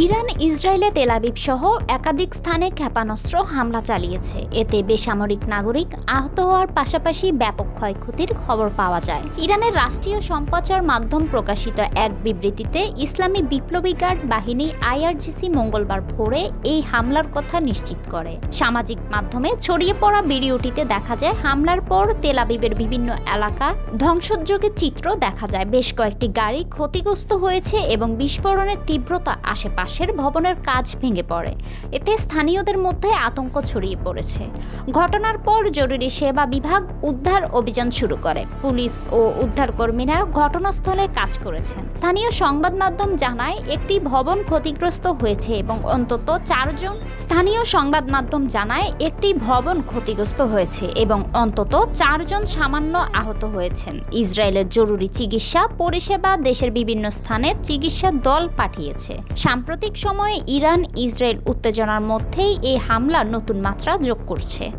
Iran ইসরায়েলে Tel Aviv সহ একাধিক স্থানে ক্ষেপণাস্ত্র হামলা চালিয়েছে। এতে বেসামরিক নাগরিক আহত হওয়ার পাশাপাশি ব্যাপক ক্ষয়ক্ষতির খবর পাওয়া যায়। ইরানের রাষ্ট্রীয় সম্প্রচার মাধ্যম প্রকাশিত এক বিবৃতিতে ইসলামী বিপ্লবী গার্ড বাহিনী IRGC মঙ্গলবার ভোরে এই হামলার কথা নিশ্চিত করে। সামাজিক মাধ্যমে ছড়িয়ে পড়া ভিডিওটিতে দেখা যায় হামলার পর তেল আবিবের বিভিন্ন এলাকা ধ্বংসযজ্ঞের চিত্র দেখা যায়। বেশ কয়েকটি গাড়ি ক্ষতিগ্রস্ত হয়েছে এবং বিস্ফোরণের তীব্রতা আশেপাশের ভবনের কাজ ভেঙে পড়ে। এতে স্থানীয়দের মধ্যে আতঙ্ক ছড়িয়ে পড়েছে। ঘটনার পর জরুরি সেবা বিভাগ উদ্ধার অভিযান শুরু করে। পুলিশ ও উদ্ধারকর্মীরা ঘটনাস্থলে কাজ করেছেন। স্থানীয় সংবাদ মাধ্যম জানায় একটি ভবন ক্ষতিগ্রস্ত হয়েছে এবং অন্তত চারজন সামান্য আহত হয়েছেন। ইসরায়েলের জরুরি চিকিৎসা পরিষেবা দেশের বিভিন্ন স্থানে চিকিৎসা দল পাঠিয়েছে। সাম্প্রতিক সময়ে ইরান ইসরায়েল উত্তেজনার মধ্যেই এই হামলা নতুন মাত্রা যোগ করছে।